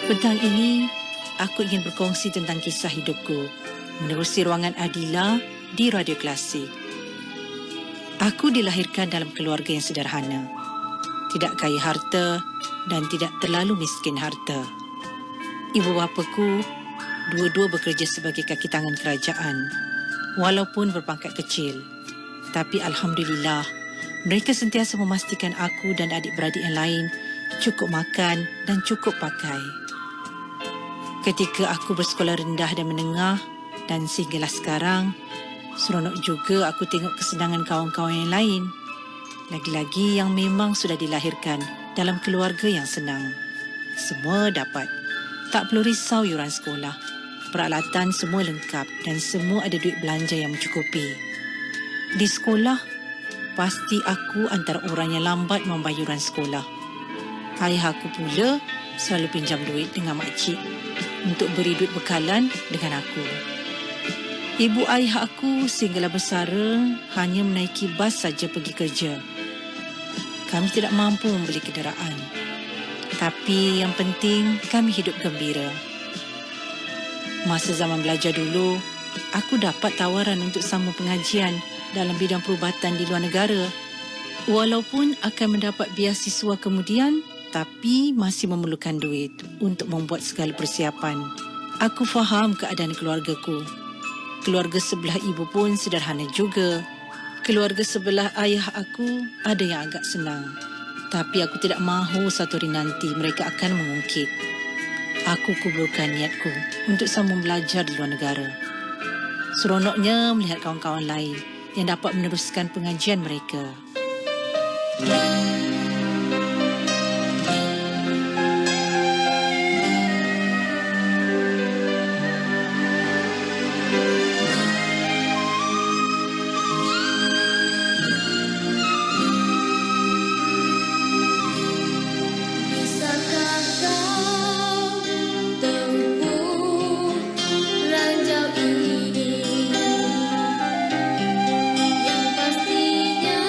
Petang ini, aku ingin berkongsi tentang kisah hidupku menerusi ruangan Adila di Radio Klasik. Aku dilahirkan dalam keluarga yang sederhana, tidak kaya harta dan tidak terlalu miskin harta. Ibu bapaku dua-dua bekerja sebagai kaki tangan kerajaan, walaupun berpangkat kecil. Tapi Alhamdulillah, mereka sentiasa memastikan aku dan adik-beradik yang lain cukup makan dan cukup pakai. Ketika aku bersekolah rendah dan menengah dan sehinggalah sekarang, seronok juga aku tengok kesenangan kawan-kawan yang lain. Lagi-lagi yang memang sudah dilahirkan dalam keluarga yang senang. Semua dapat. Tak perlu risau yuran sekolah. Peralatan semua lengkap dan semua ada duit belanja yang mencukupi. Di sekolah, pasti aku antara orang yang lambat membayar yuran sekolah. Ayah aku pula selalu pinjam duit dengan makcik untuk beri duit bekalan dengan aku. Ibu ayah aku sehinggalah bersara hanya menaiki bas saja pergi kerja. Kami tidak mampu membeli kenderaan. Tapi yang penting kami hidup gembira. Masa zaman belajar dulu, aku dapat tawaran untuk sambung pengajian dalam bidang perubatan di luar negara. Walaupun akan mendapat beasiswa kemudian, tapi masih memerlukan duit untuk membuat segala persiapan. Aku faham keadaan keluargaku. Keluarga sebelah ibu pun sederhana juga. Keluarga sebelah ayah aku ada yang agak senang. Tapi aku tidak mahu satu hari nanti mereka akan mengungkit. Aku kuburkan niatku untuk sambung belajar di luar negara. Seronoknya melihat kawan-kawan lain yang dapat meneruskan pengajian mereka. Yang pastinya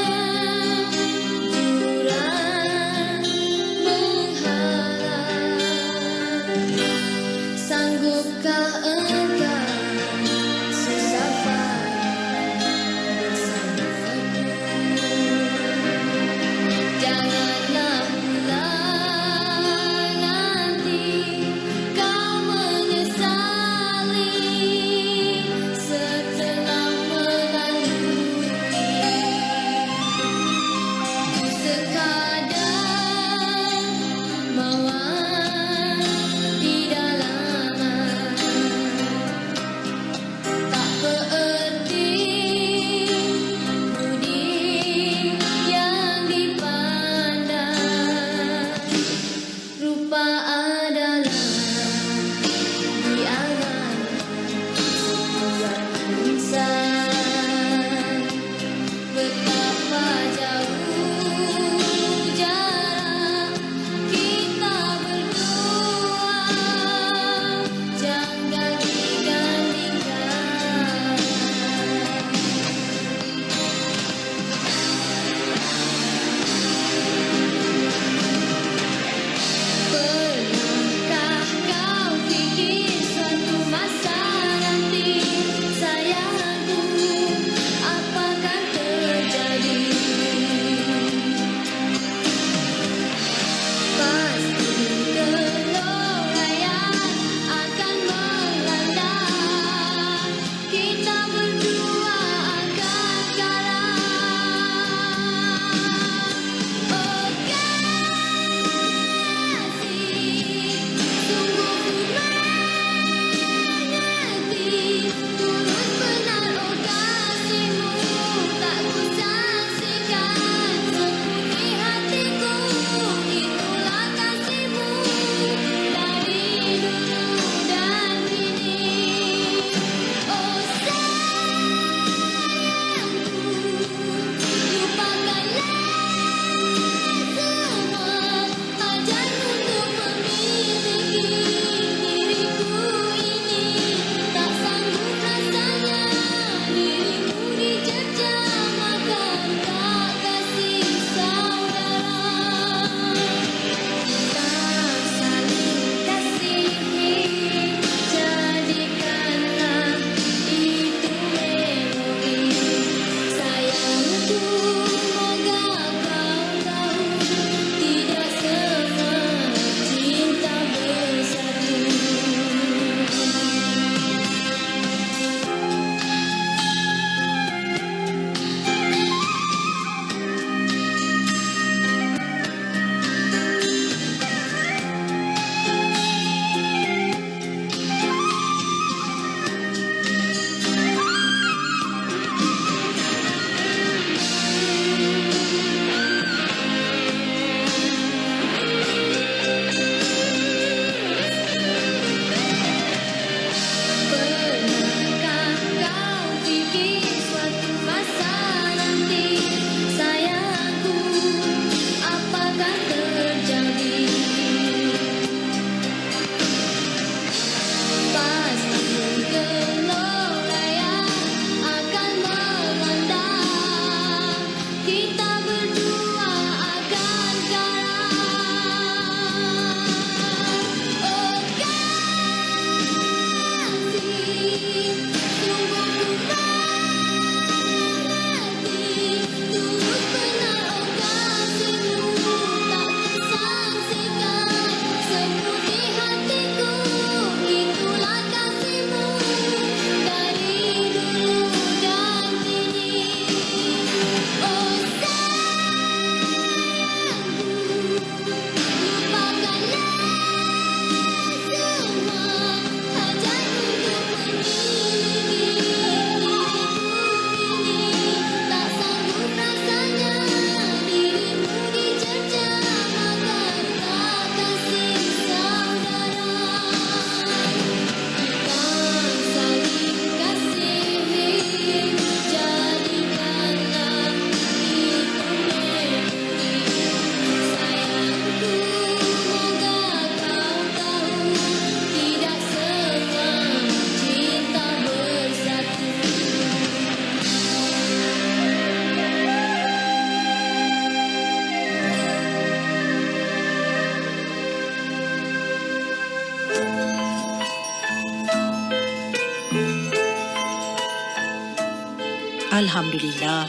Alhamdulillah,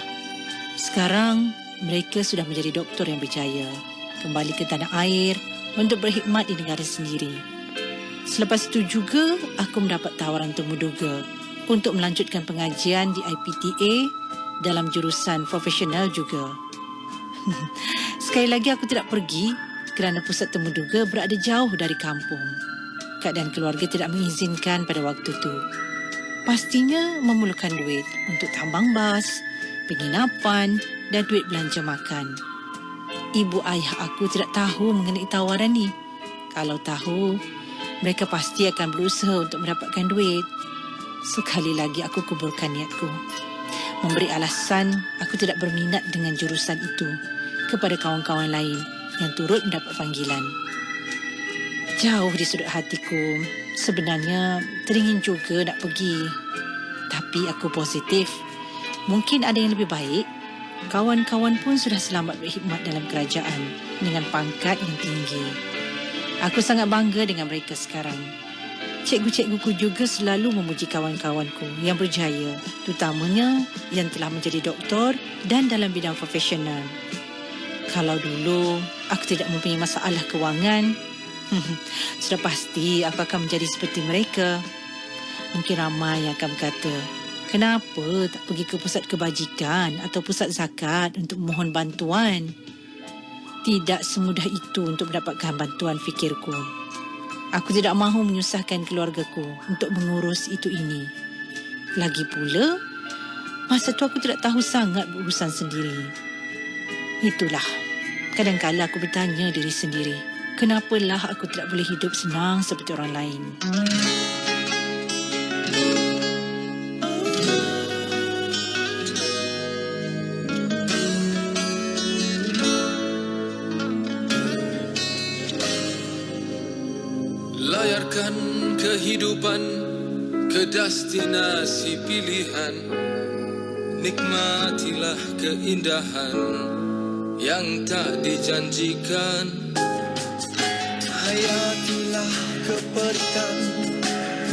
sekarang mereka sudah menjadi doktor yang berjaya, kembali ke tanah air untuk berkhidmat di negara sendiri. Selepas itu juga, aku mendapat tawaran temuduga untuk melanjutkan pengajian di IPTA dalam jurusan profesional juga. Sekali lagi aku tidak pergi kerana pusat temuduga berada jauh dari kampung. Keadaan keluarga tidak mengizinkan pada waktu itu. Pastinya memerlukan duit untuk tambang bas, penginapan dan duit belanja makan. Ibu ayah aku tidak tahu mengenai tawaran ni. Kalau tahu, mereka pasti akan berusaha untuk mendapatkan duit. Sekali lagi aku kuburkan niatku. Memberi alasan aku tidak berminat dengan jurusan itu kepada kawan-kawan lain yang turut mendapat panggilan. Jauh di sudut hatiku, sebenarnya teringin juga nak pergi. Tapi aku positif. Mungkin ada yang lebih baik. Kawan-kawan pun sudah selamat berkhidmat dalam kerajaan dengan pangkat yang tinggi. Aku sangat bangga dengan mereka sekarang. Cikgu-cikguku juga selalu memuji kawan-kawanku yang berjaya, terutamanya yang telah menjadi doktor dan dalam bidang profesional. Kalau dulu aku tidak mempunyai masalah kewangan, sudah pasti aku akan menjadi seperti mereka. Mungkin ramai yang akan berkata, kenapa tak pergi ke pusat kebajikan atau pusat zakat untuk memohon bantuan? Tidak semudah itu untuk mendapatkan bantuan, fikirku. Aku tidak mahu menyusahkan keluargaku untuk mengurus itu ini. Lagi pula, masa tu aku tidak tahu sangat berurusan sendiri. Itulah, kadang-kadang aku bertanya diri sendiri, kenapalah aku tidak boleh hidup senang seperti orang lain? Layarkan kehidupan ke destinasi pilihan. Nikmatilah keindahan yang tak dijanjikan. Hayatilah kepahitan,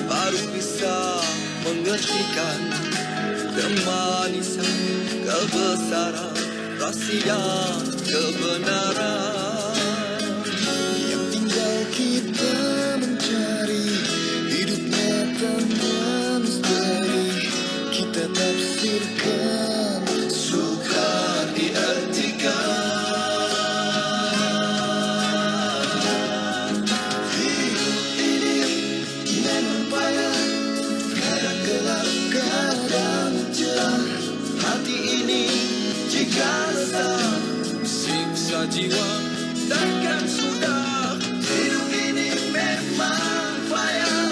baru bisa mengertikan kemanisan, kebesaran, rahsia, kebenaran. Yang tinggal kita mencari hidupnya tanpa misteri. Kita tafsirkan, sukar diartikan. Siksa jiwa takkan sudah. Hidup ini memang payah.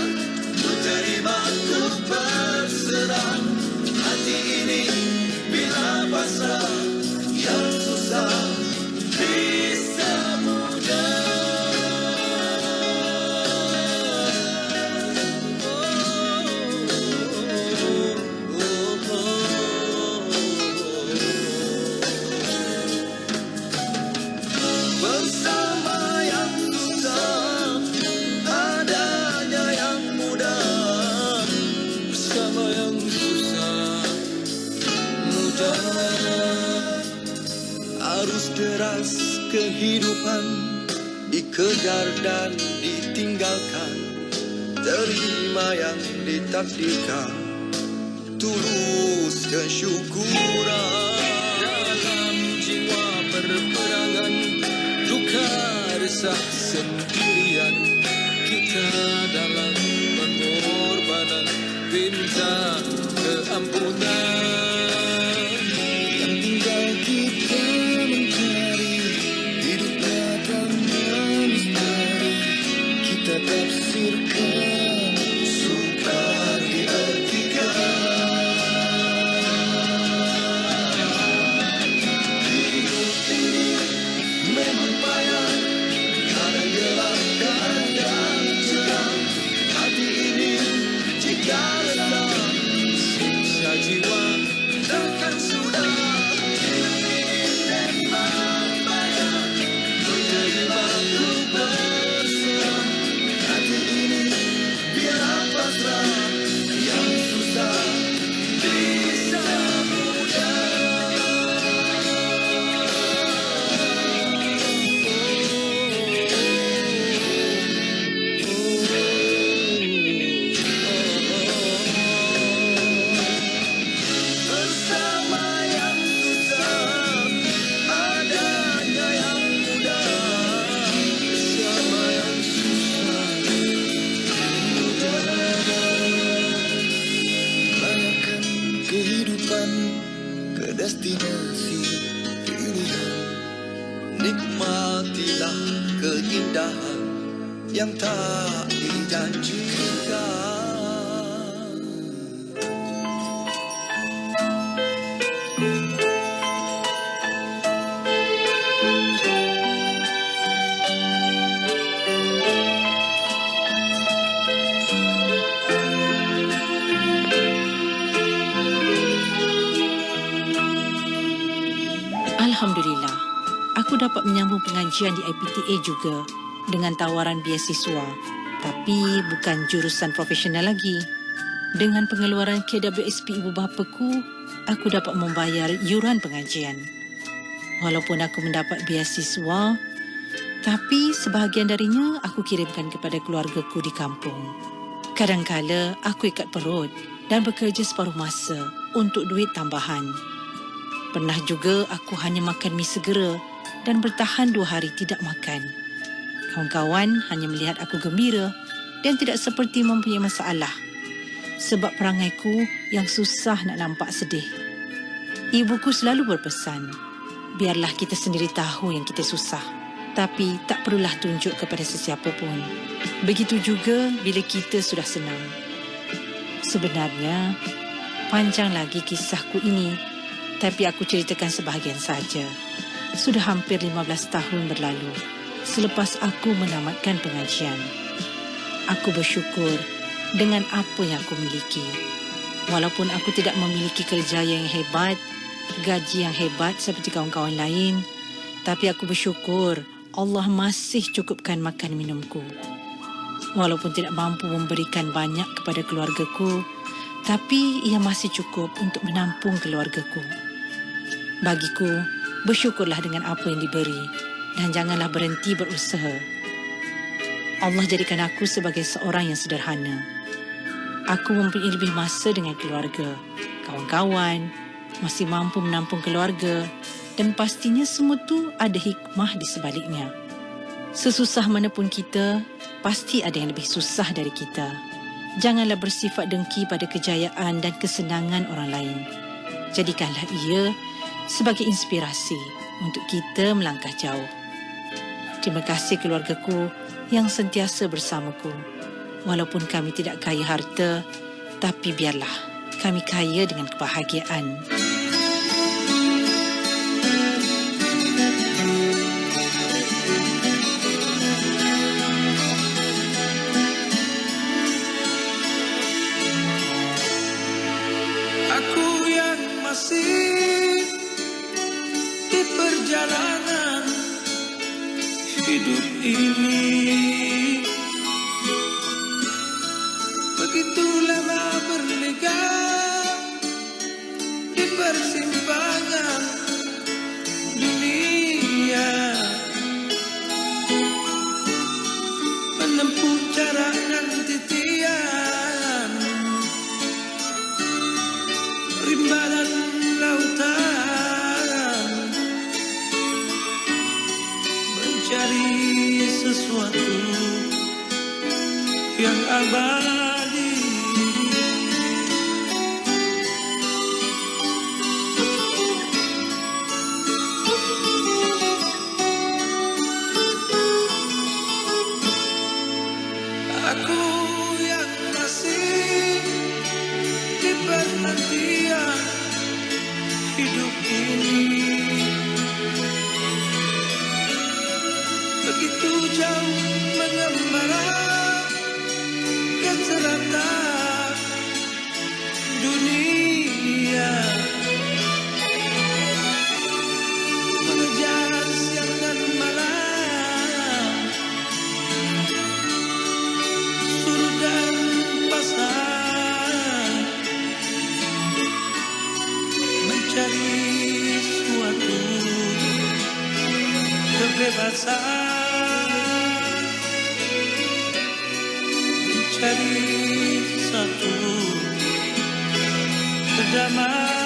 Ku terima, ku berserah. Hati ini bila pasrah, yang susah bisa mudah. Bersama yang susah, adanya yang mudah. Bersama yang susah, mudah. Arus deras kehidupan dikejar dan ditinggalkan. Terima yang ditakdirkan, tulus kesyukuran. Dalam jiwa perperangan, duka resah sendirian. Kita dalam pengorbanan, minta keampunan. Yang tinggal kita mencari hidupnya tanpa misteri. Kita tafsirkan, sukar diartikan. Hidup ini memang payah, kadang gelap, kadang cerah. Hati ini jika resah, Siksa jiwa destinasi pilihan. Nikmatilah keindahan yang tak dijanjikan. Alhamdulillah, aku dapat menyambung pengajian di IPTA juga dengan tawaran beasiswa, tapi bukan jurusan profesional lagi. Dengan pengeluaran KWSP ibu bapaku, aku dapat membayar yuran pengajian. Walaupun aku mendapat beasiswa, tapi sebahagian darinya aku kirimkan kepada keluargaku di kampung. Kadang-kala aku ikat perut dan bekerja separuh masa untuk duit tambahan. Pernah juga aku hanya makan mi segera dan bertahan 2 hari tidak makan. Kawan-kawan hanya melihat aku gembira dan tidak seperti mempunyai masalah sebab perangaiku yang susah nak nampak sedih. Ibuku selalu berpesan, biarlah kita sendiri tahu yang kita susah, tapi tak perlulah tunjuk kepada sesiapa pun. Begitu juga bila kita sudah senang. Sebenarnya, panjang lagi kisahku ini, tapi aku ceritakan sebahagian saja. Sudah hampir 15 tahun berlalu selepas aku menamatkan pengajian. Aku bersyukur dengan apa yang aku miliki. Walaupun aku tidak memiliki kerjaya yang hebat, gaji yang hebat seperti kawan-kawan lain, tapi aku bersyukur Allah masih cukupkan makan minumku. Walaupun tidak mampu memberikan banyak kepada keluargaku, tapi ia masih cukup untuk menampung keluargaku. Bagiku, bersyukurlah dengan apa yang diberi dan janganlah berhenti berusaha. Allah jadikan aku sebagai seorang yang sederhana. Aku mempunyai lebih masa dengan keluarga, kawan-kawan, masih mampu menampung keluarga dan pastinya semua tu ada hikmah di sebaliknya. Sesusah mana pun kita, pasti ada yang lebih susah dari kita. Janganlah bersifat dengki pada kejayaan dan kesenangan orang lain. Jadikanlah ia sebagai inspirasi untuk kita melangkah jauh. Terima kasih keluargaku yang sentiasa bersamaku. Walaupun kami tidak kaya harta, tapi biarlah kami kaya dengan kebahagiaan. Aku yang masih di perjalanan hidup ini, begitu lama berliga di persimpangan dunia, menempuh jarak dan titian, rimba dan lautan, mencari sesuatu yang abadi. Aku yang masih di penantian hidup ini, begitu jauh mengembara ke selatan dunia, mengejar siang dan malam, suruh dan pasang, mencari suatu kebebasan, mencari satu kedamaian.